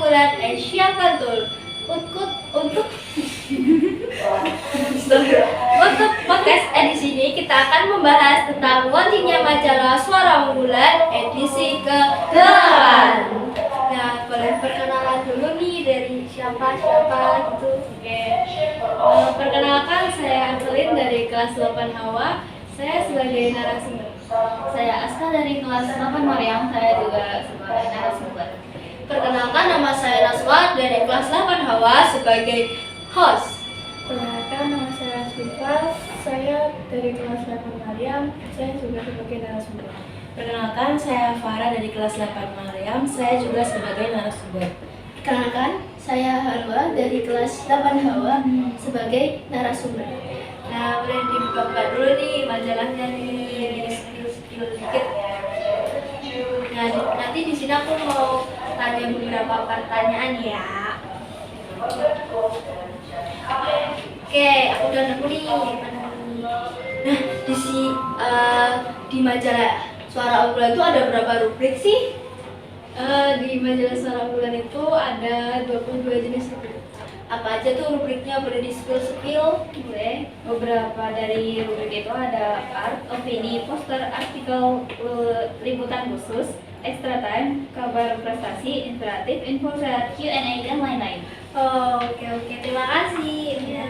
unggulan Asia Kantul. Untuk podcast edisi ini kita akan membahas tentang launchingnya majalah Suara Unggulan edisi ke-8. Nah, boleh perkenalan dulu nih dari siapa gitu. Oke. Perkenalkan, saya Anselin dari kelas 8 Hawa. Saya sebagai narasumber. Saya Aska dari kelas 8 Mariam, saya juga sebagai narasumber. Perkenalkan, nama saya Naswa dari kelas 8 Hawa sebagai host. Perkenalkan, nama saya Asfifa, saya dari kelas 8 Mariam, saya juga sebagai narasumber. Perkenalkan, saya Farah dari kelas 8 Mariam, saya juga sebagai narasumber. Perkenalkan, saya Harwa dari kelas 8 Hawa sebagai narasumber. Nah, boleh dibuka dulu nih majalahnya nih, skill dikit. Nah, nanti di sini aku mau tanya beberapa pertanyaan ya. Oke, aku udah nemu nih. Nah, di majalah Suara Unggulan itu ada berapa rubrik sih? Di majalah Suara Unggulan itu ada 22 jenis rubrik. Apa aja tuh rubriknya? Boleh di skill? Boleh. Beberapa dari rubrik itu ada art, opini, poster, artikel, liputan khusus, extra time, kabar prestasi, inspiratif, info sehat, Q&A, dan lain-lain. Oh, oke. Terima kasih. Ya.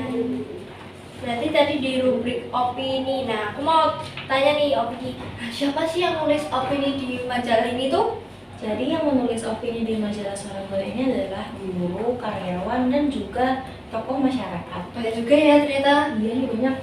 Berarti tadi di rubrik opini. Nah, aku mau tanya nih opini. Nah, siapa sih yang nulis opini di majalah ini tuh? Jadi yang menulis opini di majalah Suara Unggulan ini adalah guru, karyawan, dan juga tokoh masyarakat. Banyak juga ya ternyata. Iya, banyak.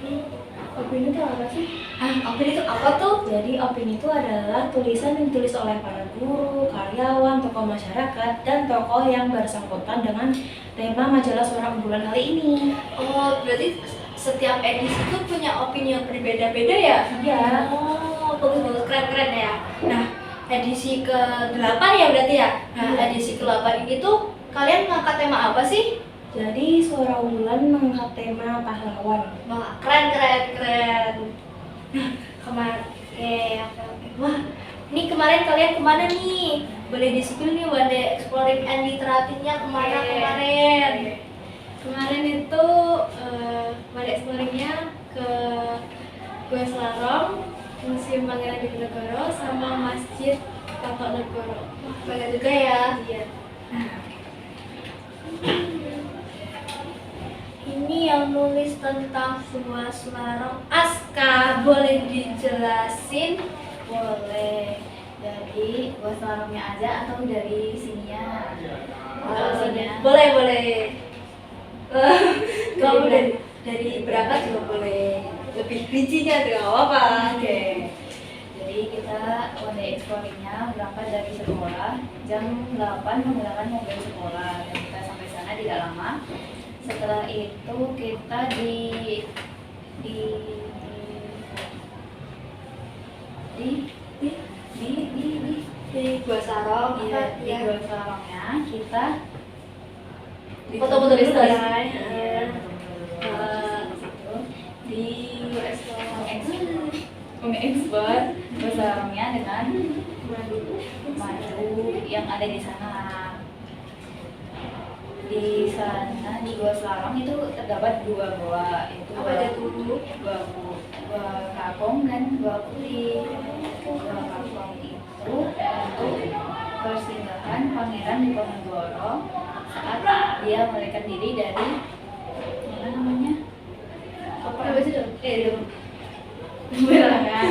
Opini itu apa sih? Opini itu apa tuh? Jadi opini itu adalah tulisan yang ditulis oleh para guru, karyawan, tokoh masyarakat, dan tokoh yang bersangkutan dengan tema majalah Suara Unggulan kali ini. Oh, berarti setiap edisi itu punya opini yang berbeda-beda ya? Iya. Oh, bagus, keren ya. Nah, edisi ke-8 ya berarti ya? Nah, edisi ke-8 ini tuh kalian ngangkat tema apa sih? Jadi Suara Unggulan mengangkat tema pahlawan. Wah, keren. Nah, oke. Wah, ini kemarin kalian kemana nih? Boleh di-spill nih, one day exploring and literaturnya kemana kemarin? Kemarin itu pada exploringnya ke Gua Selarong, Museum Pangeran Diponegoro, sama Masjid Tapak Negoro. Wah, banyak juga ya. Iya. Ini yang nulis tentang Gua Selarong, Aska, boleh dijelasin? Boleh. Dari Gua Selarongnya aja atau dari sininya? Sininya. Boleh. Kalau dari berangkat juga boleh. Lebih rincinya tuh nggak apa-apa. Oke. Jadi kita one day exploringnya berangkat dari sekolah jam 8 menggunakan mobil sekolah dan kita sampai sana tidak lama. Setelah itu kita di Gua Selarong, di Gua Selarongnya kita foto-foto dulu ya. ya. Di mengeksplor Gua Selarongnya dengan madu yang ada di sana. Di sana di Gua Selarong itu terdapat dua goa, itu Apa aja tuh? Gua Kakong dan Gua Putih. Gua Kakong itu untuk persinggahan Pangeran Diponegoro saat dia melarikan diri dari mana namanya? Apa sih tuh? Peperangan.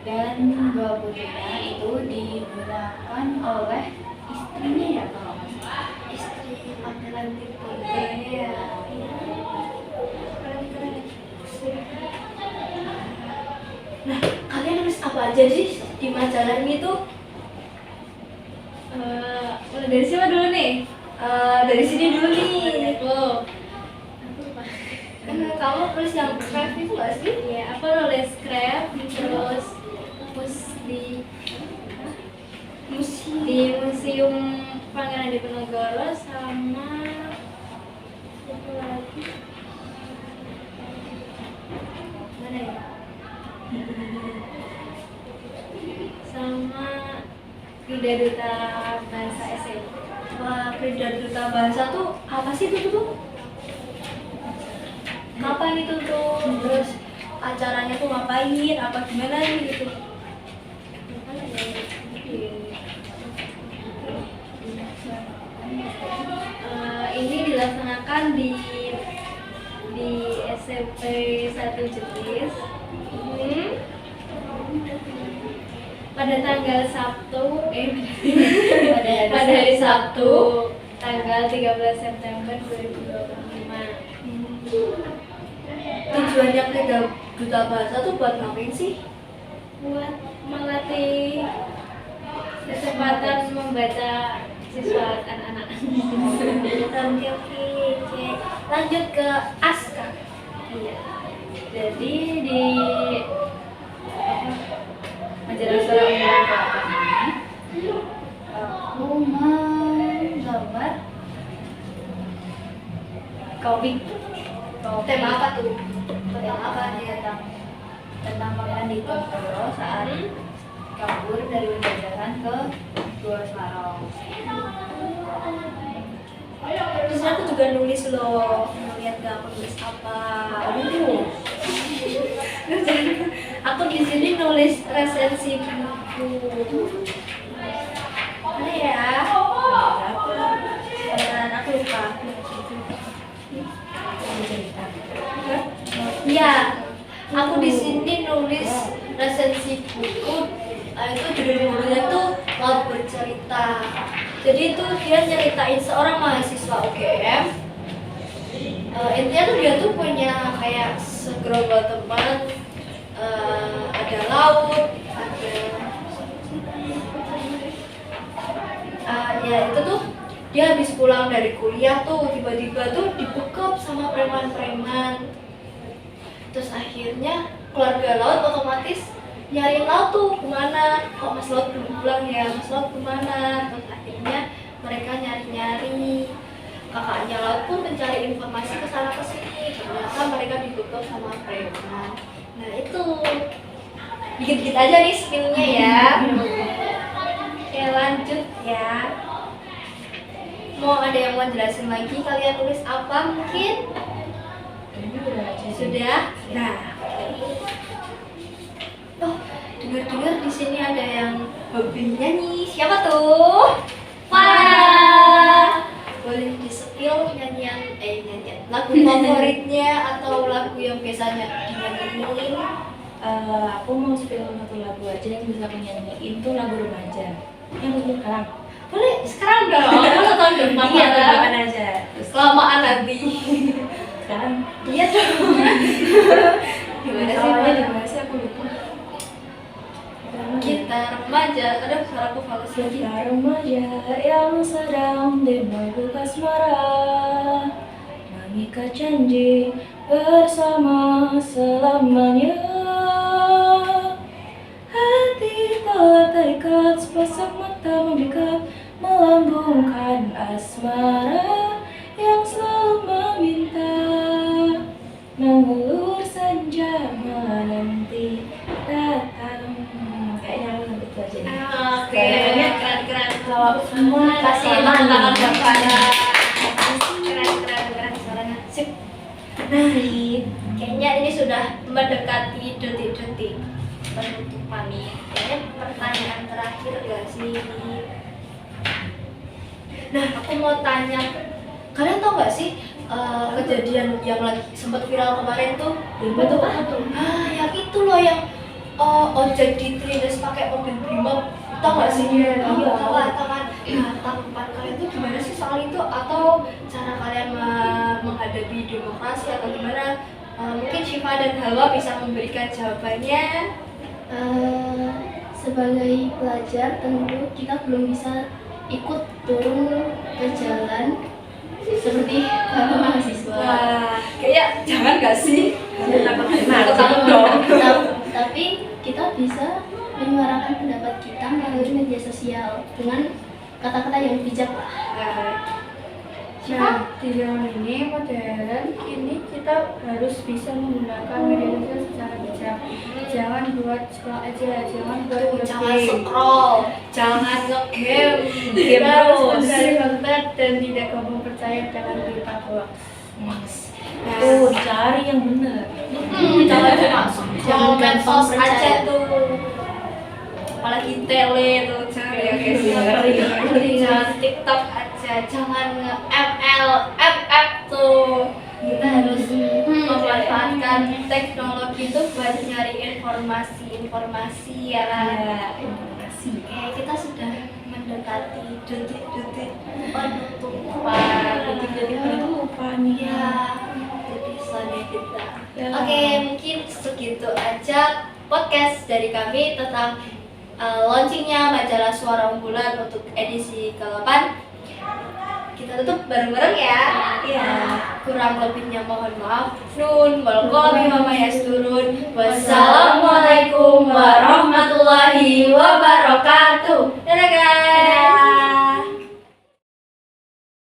Dan Gua Putihnya itu digunakan oleh istrinya ya kalau nggak salah. Istri Pangeran Diponegoro ya. Keren. Nah, kalian nulis apa aja sih di majalah ini tuh? Mulai dari siapa dulu nih? Dari sini dulu nih. Oh, Kamu nulis yang craft itu nggak sih? ya aku nulis craft terus di Museum Pangeran Diponegoro sama apa lagi? Mana ya? Sama Prida Duta Bahasa SMP. Wah, Prida Duta Bahasa tuh apa sih itu tuh? Kapan itu tuh? Terus acaranya tuh ngapain? Apa gimana gitu? Ini dilaksanakan di SMP 1 Jetis. Pada tanggal Sabtu, pada hari Sabtu, tanggal 13 September 2025. Tujuannya Prida Duta Bahasa tuh buat ngapain sih? Buat melatih kecepatan membaca siswa anak-anak. Oke. Lanjut ke Aska. Iya. Jadi di majalah Suara Unggulan ke-8 ini aku menggambar komik. Tema apa tuh? Tema apa nih tentang Pangeran Diponegoro saat kabur dari penjajahan ke Gua Semarang. Terus aku juga nulis loh, ngeliat gak aku nulis apa. Aku di sini nulis resensi buku. Mana ya? Beneran aku lupa. Iya, aku di sini nulis resensi buku. Itu judul bukunya tuh Laut Bercerita. Jadi itu dia nyeritain seorang mahasiswa UGM. Intinya tuh dia tuh punya kayak segerombolan teman. Ada laut, ya itu tuh dia habis pulang dari kuliah tuh tiba-tiba tuh dibekap sama preman-preman. Terus akhirnya keluarga laut otomatis nyari laut tuh kemana, kok Mas Laut belum pulang ya, Mas Laut kemana. Terus akhirnya mereka nyari-nyari, kakaknya Laut pun mencari informasi ke sana ke sini. Ternyata mereka dibekap sama preman. Nah itu dikit-dikit aja nih skillnya ya. Oke lanjut ya. Mau ada yang mau jelasin lagi, kalian tulis apa mungkin? Sudah? Nah oh, dengar-dengar di sini ada yang hobi nyanyi. Siapa tuh? Farah. Boleh di-spill nyanyian lagu favoritnya atau lagu yang biasanya dinyanyiin? Aku mau spill satu lagu aja yang bisa aku nyanyiin, itu lagu remaja. Yang aku sekarang. Boleh sekarang dong. Kalau tahun depan Iya, ya. kapan aja. Terus Kelamaan nanti. sekarang Iya dong. Gimana sih? awalnya Mbak? gimana sih aku lupa. Kita remaja. Ada suaraku fals lagi. Kita remaja yang sedang menuju asmara, mengikat janji bersama selamanya. Hati telah terikat, sepasang mata memikat, melambungkan asmara yang selalu meminta, mengulur senja menanti datang. Kayaknya aku sampai itu aja nih. Oke, keren. Kalau semua Kasih tangan buat Farah. Keren suaranya. Sip. Nah, kayaknya ini sudah mendekati detik-detik penutupan nih. Kayaknya pertanyaan terakhir gak sih? Nah, aku mau tanya, kalian tau gak sih kejadian yang lagi sempat viral kemarin tuh? Betul apa tuh? Yang itu loh yang ojek ditindas pakai mobil brimob. Tau gak sih? Iya. Tahu kan? Nah, tanggapan kalian tuh gimana sih soal itu? Atau cara kalian menghadapi demokrasi atau gimana? Mungkin Syifa dan Hawa bisa memberikan jawabannya. Sebagai pelajar tentu kita belum bisa ikut turun ke jalan seperti para mahasiswa. Wah, kayak jangan gak sih? Takut dong. Tapi kita bisa menyuarakan pendapat kita melalui media sosial dengan kata-kata yang bijak lah. Nah, di zaman ini modern, kini kita harus bisa menggunakan media sosial secara bijak. Jangan buat scroll aja, jangan buat Jangan game. scroll, jangan nge-game. Kita harus mencari fakta dan tidak gampang percaya dengan berita hoax. Nah, Tuh, cari yang benar. Jangan cuma scroll medsos aja percaya. tuh. Apalagi tele tuh, jangan ya guys. Jangan TikTok aja, jangan nge-ML, FF tuh. Kita harus memanfaatkan teknologi itu buat nyari informasi ya kan. Ya, informasi. Oke, kita sudah mendekati detik-detik Detik-detik penutupan nih. ya episode kita. Ya. Oke, mungkin segitu aja podcast dari kami tentang launchingnya majalah Suara Unggulan untuk edisi ke-8. Kita tutup bareng-bareng ya. Iya. Kurang lebihnya mohon maaf. Nun wal qalbi wa ma yasturun. Wassalamualaikum warahmatullahi wabarakatuh. Dadah guys.